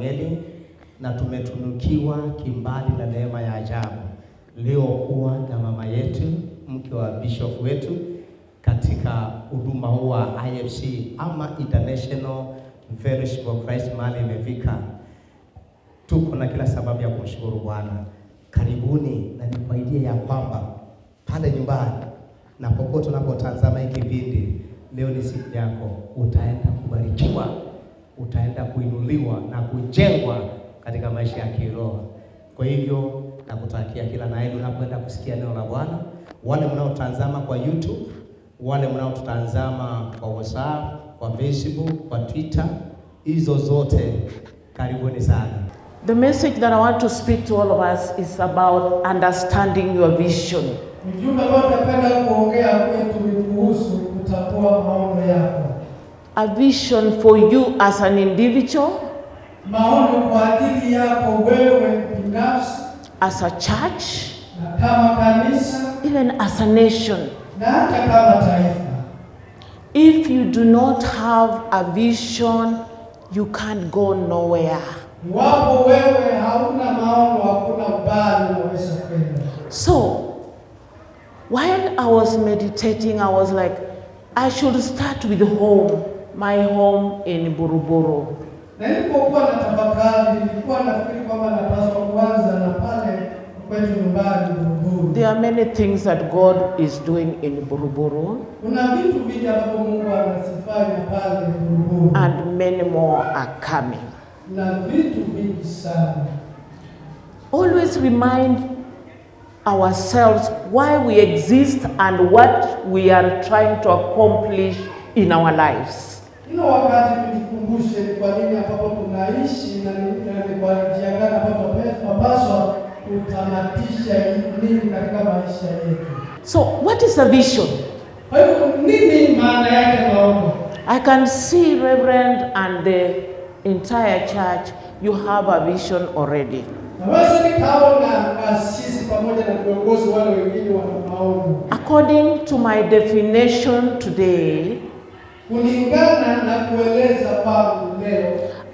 Emanueli na tumetunukiwa kimbali na neema ya ajabu leo kuwa na mama yetu, mke wa bishop wetu katika huduma huu wa IFC ama International Fellowship of Christ mahali imefika. Tuko na kila sababu ya kumshukuru Bwana. Karibuni, na nikuahidi ya kwamba pale nyumbani na popote unapotazama hiki kipindi, leo ni siku yako. Utaenda kubarikiwa, utaenda kuinuliwa na kujengwa katika maisha ya kiroho. Kwa hivyo nakutakia kila la heri unapoenda kusikia neno la Bwana. Wale mnaotazama kwa YouTube, wale mnaotazama kwa WhatsApp, kwa Facebook, kwa Twitter, hizo zote karibuni sana. The message that I want to speak to all of us is about understanding your vision. A vision for you as an individual, as a church, even as a nation. If you do not have a vision, you can't go nowhere. So, while I was meditating, I was like, I should start with home, my home in Buruburu. There are many things that God is doing in Buruburu, and many more are coming. Always remind ourselves why we exist and what we are trying to accomplish in our lives. So, what is a vision? I can see, Reverend, and the entire church, you have a vision already. According to my definition today,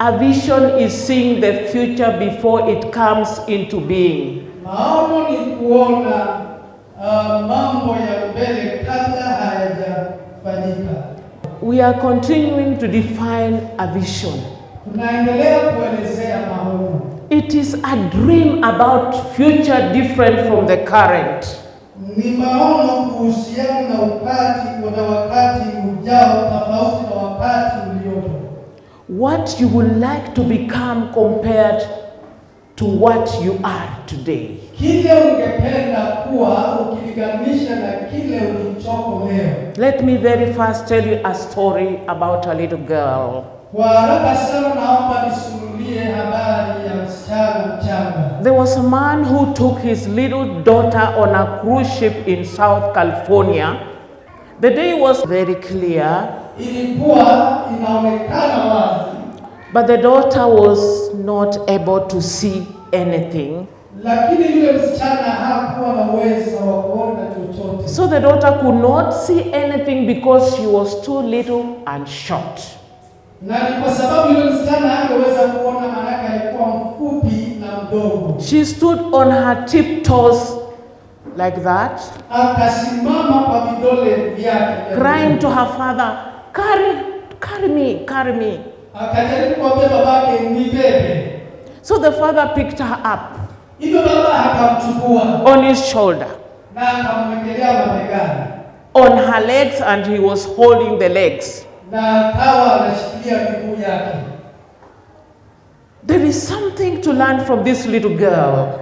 a vision is seeing the future before it comes into being. We are continuing to define a vision. It is a dream about future different from the current. What you would like to become compared to what you are today. Let me very first tell you a story about a little girl. There was a man who took his little daughter on a cruise ship in South California. The day was very clear, but the daughter was not able to see anything. So the daughter could not see anything because she was too little and short. She stood on her tiptoes like that, crying to her father, carry me. So the father picked her up on his shoulder, on her legs, and he was holding the legs. There is something to learn from this little girl.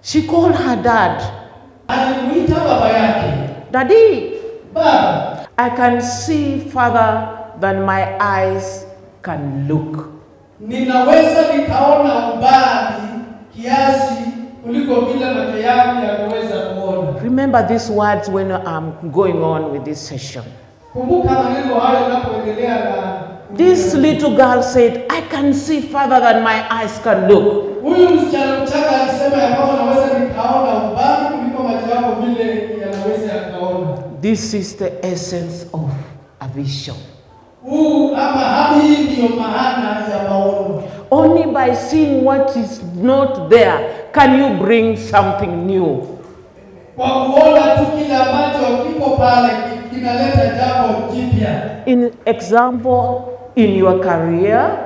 She called her dad. Daddy, I can see farther than my eyes can look. Remember these words when I'm going on with this session. This little girl said, I can see farther than my eyes can look. This is the essence of a vision. Only by seeing what is not there can you bring something new. In example, in your career,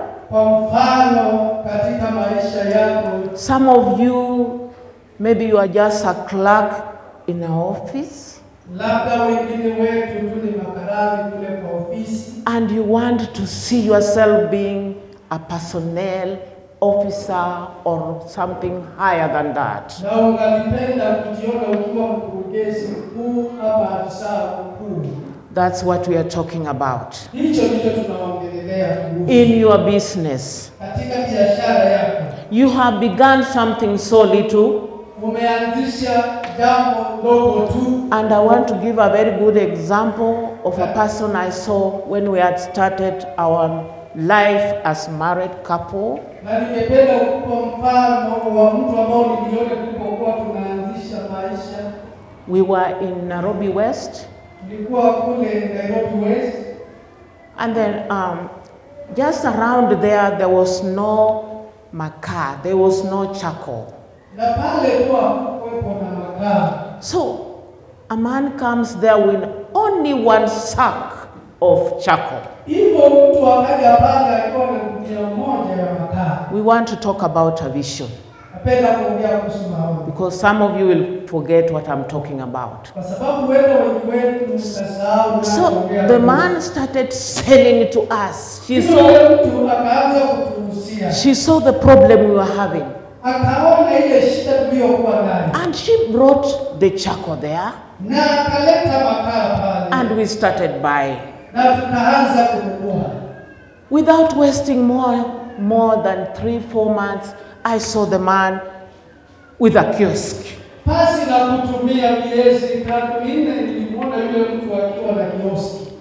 some of you, maybe you are just a clerk in an office, and you want to see yourself being a personnel officer or something higher than that. That's what we are talking about. In your business, you have begun something so little, and I want to give a very good example of a person I saw when we had started our life as married couple. We were in Nairobi West. And then just around there was no makaa, there was no charcoal. So a man comes there with only one sack of charcoal. We want to talk about a vision, because some of you will forget what I'm talking about. So the man started selling to us. She saw the problem we were having. And she brought the charcoal there, and we started buying. Without wasting more than 3-4 months, I saw the man with a kiosk.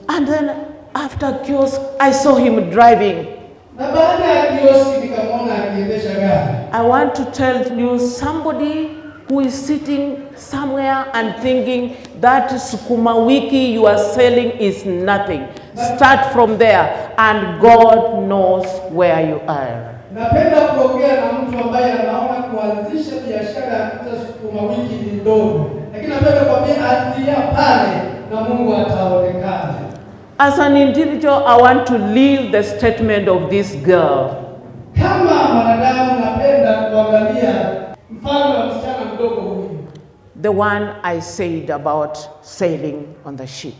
And then after kiosk, I saw him driving. I want to tell you, somebody who is sitting somewhere and thinking that sukuma wiki you are selling is nothing. Start from there, and God knows where you are. As an individual, I want to leave the statement of this girl. The one I said about sailing on the ship.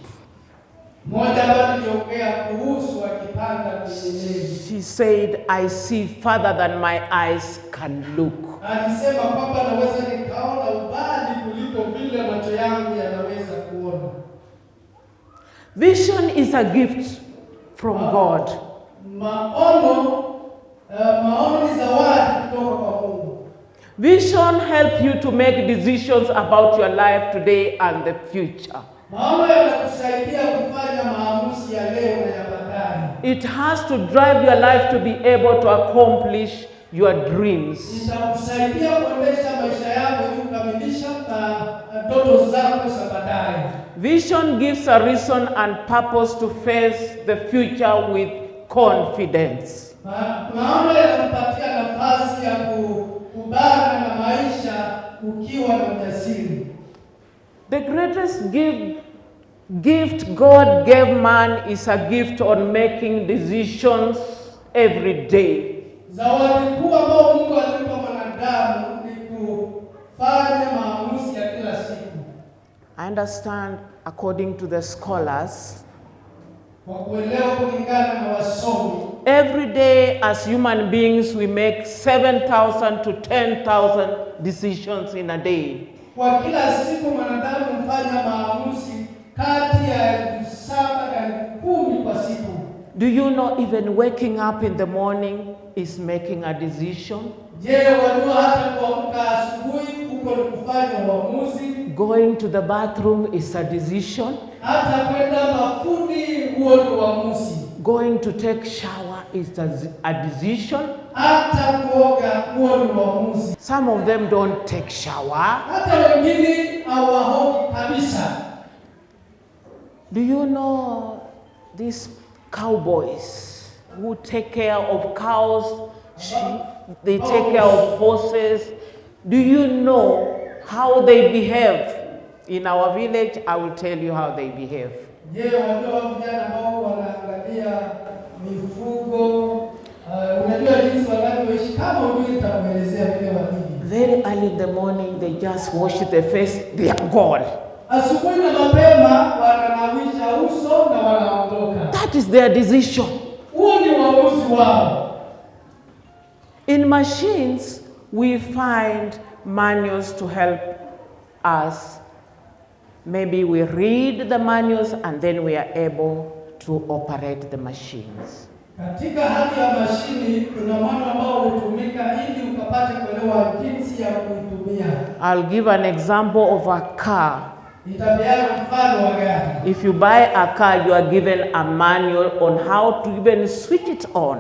She said, I see farther than my eyes can look. Vision is a gift from God. Vision helps you to make decisions about your life today and the future. It has to drive your life to be able to accomplish your dreams. Vision gives a reason and purpose to face the future with confidence. The greatest gift God gave man is a gift on making decisions every day. I understand, according to the scholars, every day as human beings we make 7,000 to 10,000 decisions in a day. Do you know even waking up in the morning is making a decision? Going to the bathroom is a decision. Going to take shower is a decision. Some of them don't take shower. Do you know this cowboys who take care of cows, sheep, they take care of horses. Do you know how they behave? In our village, I will tell you how they behave. Very early in the morning, they just wash their face, they are gone. That is their decision. In machines, we find manuals to help us. Maybe we read the manuals and then we are able to operate the machines. Katika hali ya mashini kuna manual ambao hutumika ili ukapate kuelewa jinsi ya kuitumia. I'll give an example of a car. Nitapeana mfano wa gari. If you buy a car, you are given a manual on how to even switch it on.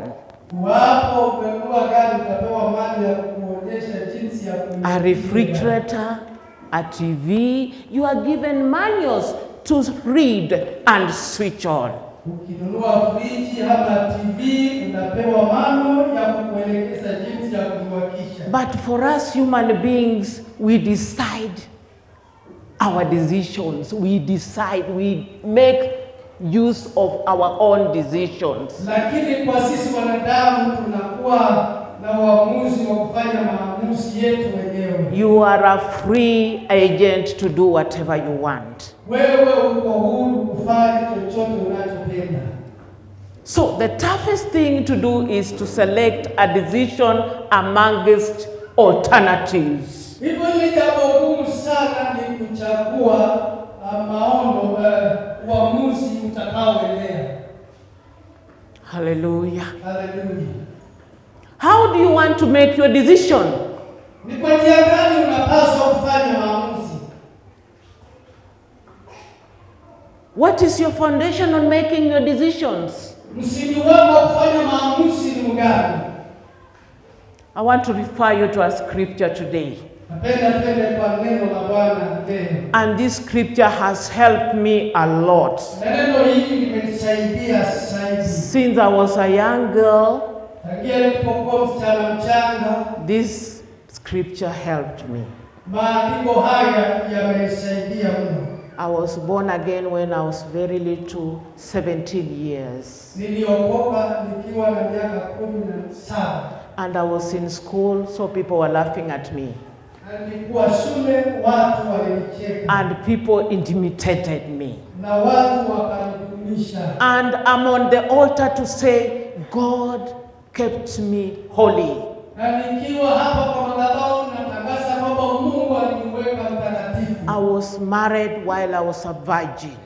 Wapo umenunua gari utapewa manual ya kuonyesha jinsi ya kuitumia. A refrigerator, a TV, you are given manuals to read and switch on. Ukinunua friji ama TV unapewa manual ya kukuelekeza jinsi ya kuwakisha. But for us human beings, we decide our decisions. We decide, we make use of our own decisions. Lakini kwa sisi wanadamu tunakuwa na uamuzi wa kufanya maamuzi yetu wenyewe. You are a free agent to do whatever you want. Wewe uko huru kufanya chochote unachopenda. So the toughest thing to do is to select a decision amongst alternatives. Hivyo ni jambo gumu sana ni kuchagua maono uamuzi utakaoendea. Hallelujah. Hallelujah. How do you want to make your decision? Ni kwa njia gani unapaswa kufanya maamuzi? What is your foundation on making your decisions? Msingi wako wa kufanya maamuzi ni gani? I want to refer you to a scripture today. Napenda twende kwa neno la Bwana leo. And this scripture has helped me a lot. Neno hili limenisaidia sana. Since I was a young girl, this scripture helped me. I was born again when I was very little, 17 years. And I was in school, so people were laughing at me. And people intimidated me. And I'm on the altar to say, God kept me holy. I was married while I was a virgin.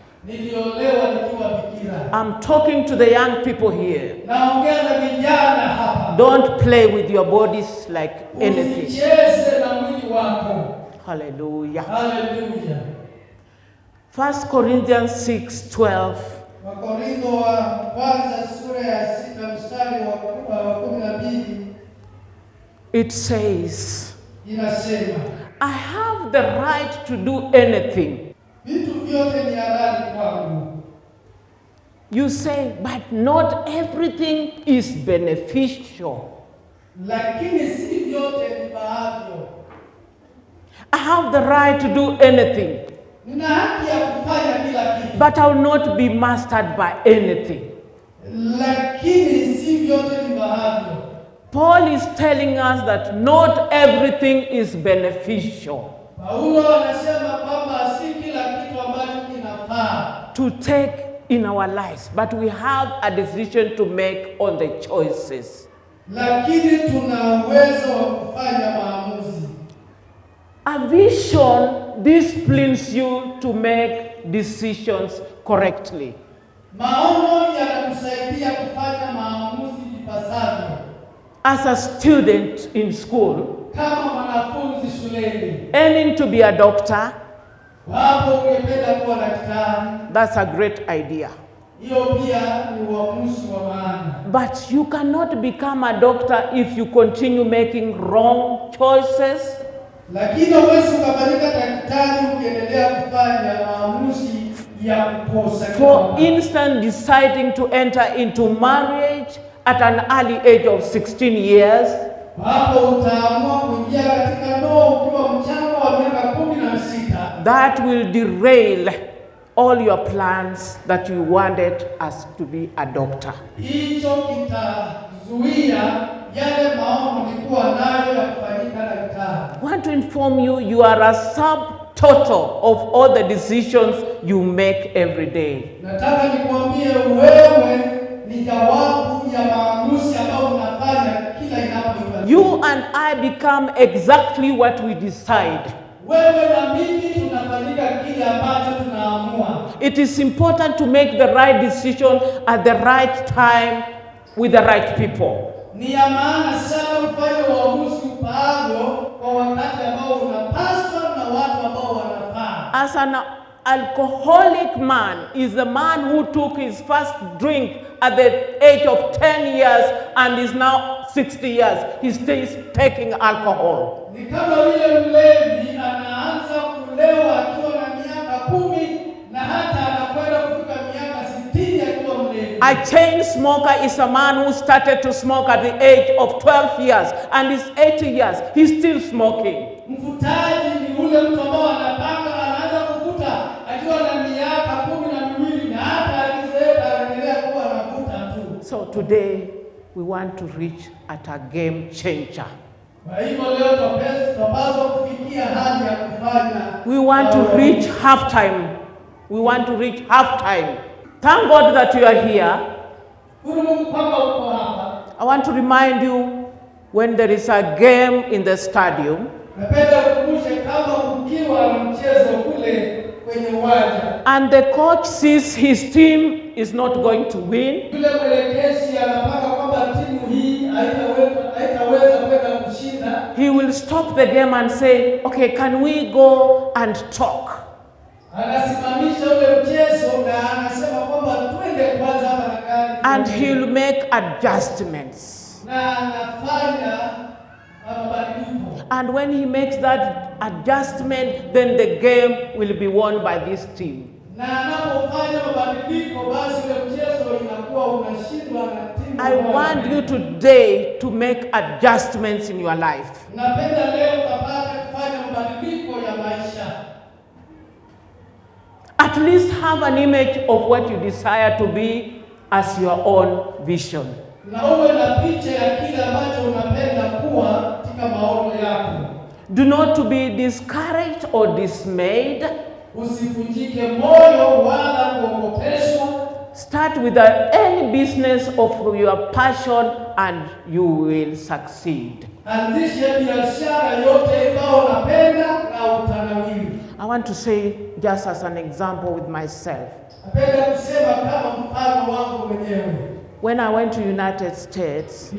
I'm talking to the young people here. Don't play with your bodies like anything. Hallelujah. Hallelujah. 1 Corinthians 6:12. It says, I have the right to do anything. You say, but not everything is beneficial. I have the right to do anything, but I will not be mastered by anything. Paul is telling us that not everything is beneficial to take in our lives, but we have a decision to make on the choices. A vision disciplines you to make decisions correctly. As a student in school, aiming to be a doctor, that's a great idea. But you cannot become a doctor if you continue making wrong choices. For instance, deciding to enter into marriage at an early age of 16 years. That will derail all your plans that you wanted us to be a doctor. I want to inform you, you are a subtotal of all the decisions you make every day. You and I become exactly what we decide. It is important to make the right decision at the right time with the right people. As an alcoholic man is the man who took his first drink at the age of 10 years and is now 60 years. He stays taking alcohol. A chain smoker is a man who started to smoke at the age of 12 years and is 80 years. He's still smoking. So today we want to reach at a game changer. We want to reach halftime. We want to reach halftime. Thank God that you are here. I want to remind you, when there is a game in the stadium, and the coach sees his team is not going to win, he will stop the game and say, okay, can we go and talk? And he'll make adjustments. And when he makes that adjustment, then the game will be won by this team. I want you today to make adjustments in your life. At least have an image of what you desire to be as your own vision. Do not to be discouraged or dismayed. Start with any business of your passion and you will succeed. I want to say, just as an example with myself. When I went to United States,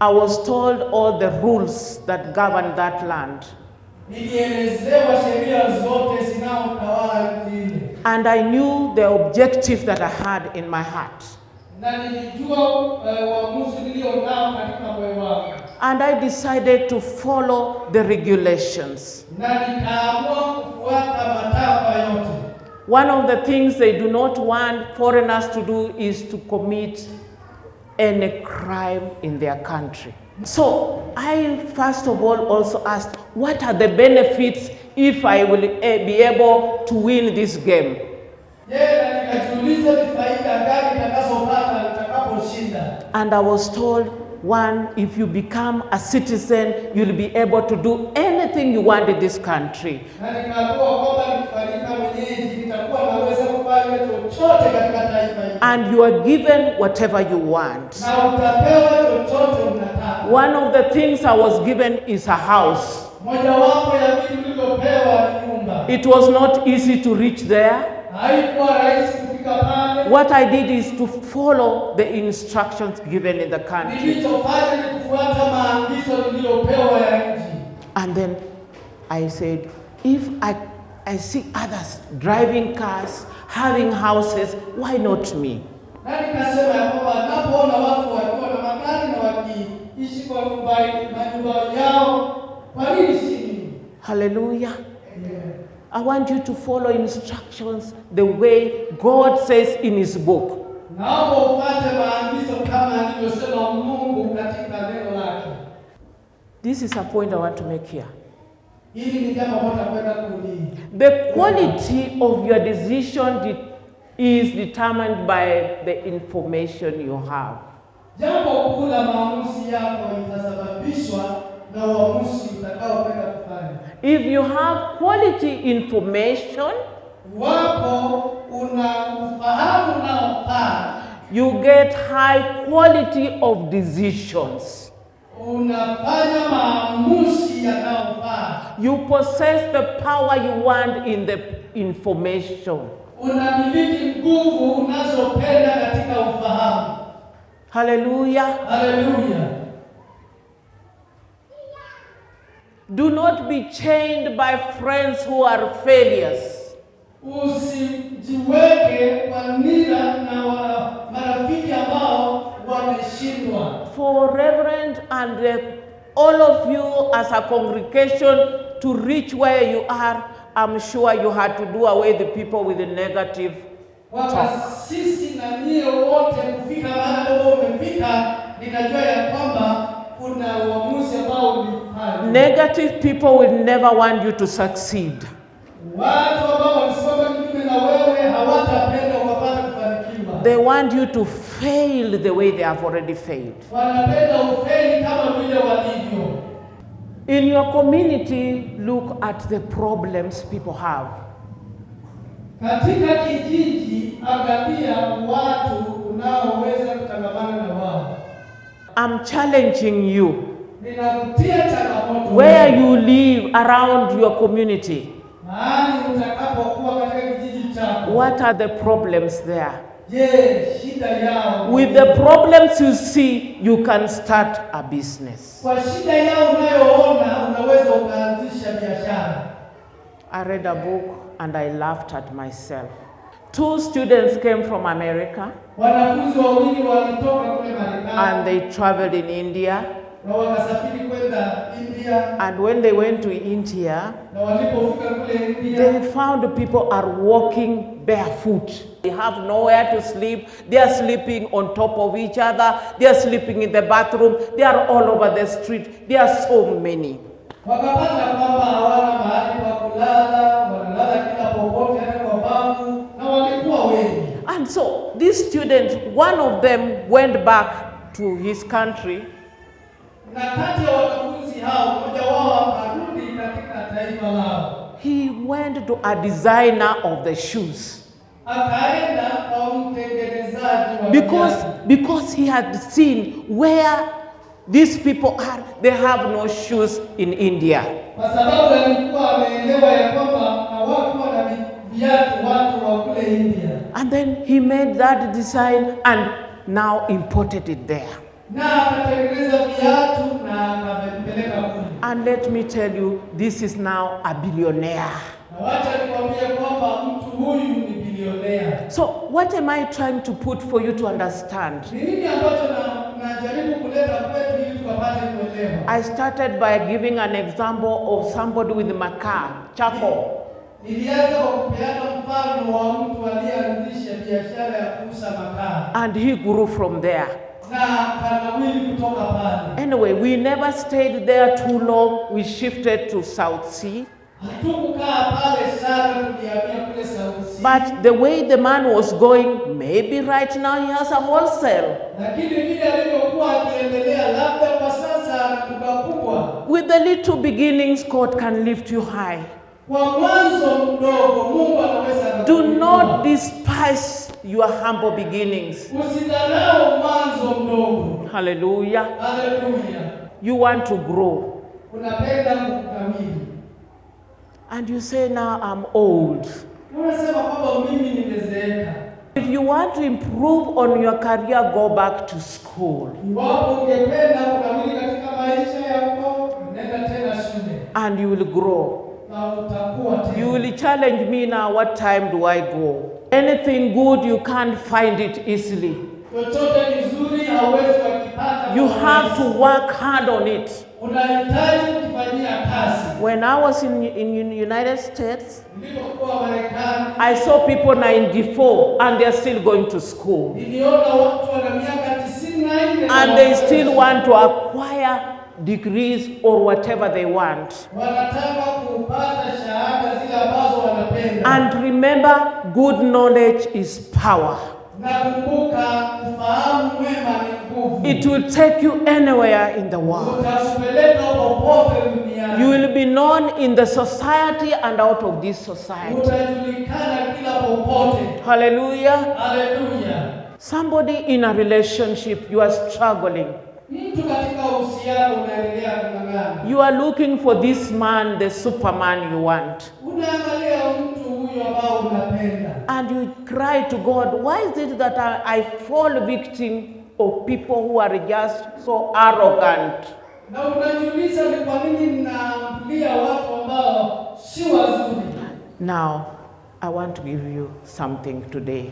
I was told all the rules that govern that land. And I knew the objective that I had in my heart. And I decided to follow the regulations. One of the things they do not want foreigners to do is to commit any crime in their country. So I first of all also asked, what are the benefits if I will be able to win this game? And I was told, one, if you become a citizen, you'll be able to do anything you want in this country. And you are given whatever you want. One of the things I was given is a house. It was not easy to reach there. What I did is to follow the instructions given in the country. And then I said, if I see others driving cars, having houses, why not me? Hallelujah. I want you to follow instructions the way God says in his book. This is a point I want to make here. The quality of your decision is determined by the information you have. If you have quality information, you get high quality of decisions. You possess the power you want in the information. Hallelujah. Hallelujah. Do not be chained by friends who are failures. For Reverend and all of you as a congregation to reach where you are, I'm sure you had to do away with the people with the negative talk. Negative people will never want you to succeed. They want you to fail the way they have already failed. In your community, look at the problems people have. I'm challenging you. Where you live around your community, what are the problems there? With the problems you see, you can start a business. I read a book and I laughed at myself. 2 students came from America and they traveled in India. And when they went to India, they found people are walking barefoot. They have nowhere to sleep. They are sleeping on top of each other. They are sleeping in the bathroom. They are all over the street. There are so many. And so this student, one of them went back to his country. He went to a designer of the shoes. Because he had seen where these people are, they have no shoes in India. And then he made that design and now imported it there. And let me tell you, this is now a billionaire. So what am I trying to put for you to understand? I started by giving an example of somebody with makaa, charcoal. And he grew from there. Anyway, we never stayed there too long. We shifted to South Sea. But the way the man was going, maybe right now he has a wholesale. With the little beginnings, God can lift you high. Do not despise your humble beginnings. Hallelujah. Hallelujah. You want to grow. And you say, now I'm old. If you want to improve on your career, go back to school. And you will grow. You will challenge me now, what time do I go? Anything good, you can't find it easily. You have to work hard on it. When I was in United States, I saw people 94 and they're still going to school. And they still want to acquire degrees or whatever they want. And remember, good knowledge is power. It will take you anywhere in the world. You will be known in the society and out of this society. Hallelujah. Hallelujah. Somebody in a relationship, you are struggling. You are looking for this man, the Superman you want. And you cry to God, why is it that I fall victim of people who are just so arrogant? Now, I want to give you something today.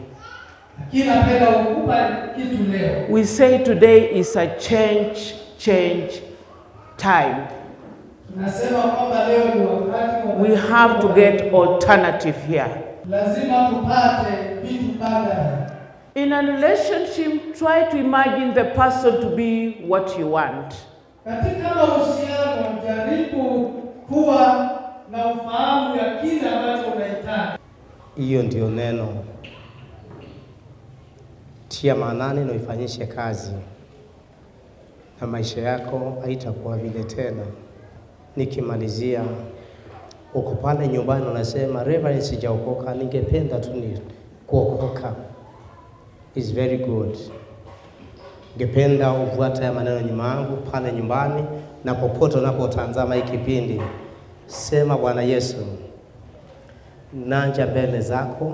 We say today is a change time. We have to get alternative here. In a relationship, try to imagine the person to be what you want. Hiyo ndio neno. Tia maanani na ifanyishe kazi, na maisha yako haitakuwa vile tena. Nikimalizia, uko pale nyumbani unasema, Reverend, sijaokoka, ningependa tu ni kuokoka. Is very good. Ningependa ufuate ya maneno nyuma yangu pale nyumbani, na popote unapotazama hiki kipindi, sema, Bwana Yesu, naja mbele zako,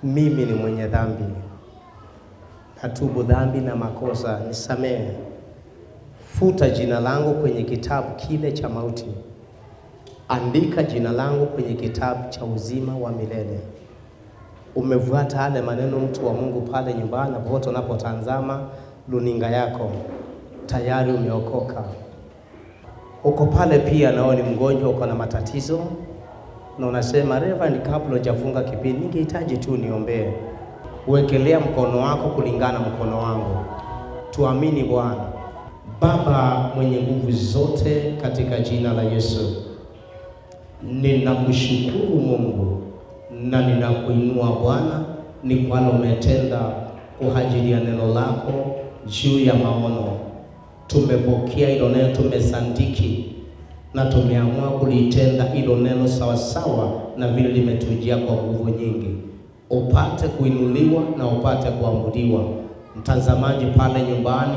mimi ni mwenye dhambi. Natubu dhambi na makosa, nisamehe. Futa jina langu kwenye kitabu kile cha mauti. Andika jina langu kwenye kitabu cha uzima wa milele. Umefuata yale maneno, mtu wa Mungu, pale nyumbani na popote unapotazama runinga yako, tayari umeokoka. Uko pale pia nao ni mgonjwa, uko na matatizo, na unasema, Reverend, kabla hujafunga kipindi, ningehitaji tu niombee. Uwekelea mkono wako kulingana mkono wangu. Tuamini Bwana. Baba mwenye nguvu zote, katika jina la Yesu, ninakushukuru Mungu na ninakuinua Bwana, ni kwa umetenda kwa ajili ya neno lako juu ya maono. Tumepokea hilo neno, tumesandiki na tumeamua kulitenda hilo neno sawa sawa na vile limetujia kwa nguvu nyingi. Upate kuinuliwa na upate kuabudiwa. Mtazamaji pale nyumbani,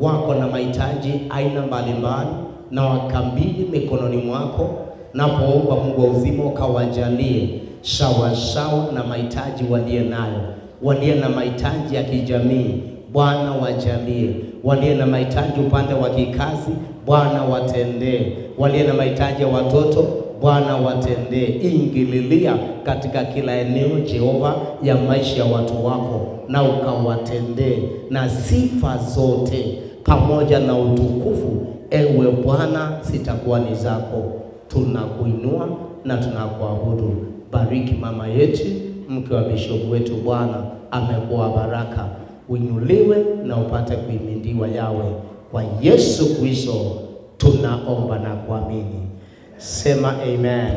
wako na mahitaji aina mbalimbali, na wakabidhi mikononi mwako, na poomba Mungu wa uzima ukawajalie sawa sawa na mahitaji walio nayo. Walio na mahitaji ya kijamii, Bwana wajalie. Walio na mahitaji upande wa kikazi, Bwana watendee. Walio na mahitaji ya watoto, Bwana watendee. Ingililia katika kila eneo, Jehova, ya maisha ya watu wako, na ukawatendee, na sifa zote pamoja na utukufu, ewe Bwana, sitakuwa ni zako. Tunakuinua na tunakuabudu. Bariki mama yetu, mke wa bishop wetu, Bwana amekuwa baraka. Uinuliwe na upate kuimindiwa yawe. Kwa Yesu Kristo tunaomba na kuamini. Sema amen.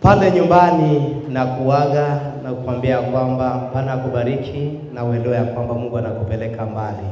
Pale nyumbani na kuaga na kukwambia kwamba Bwana akubariki, na uelewe kwamba Mungu anakupeleka mbali.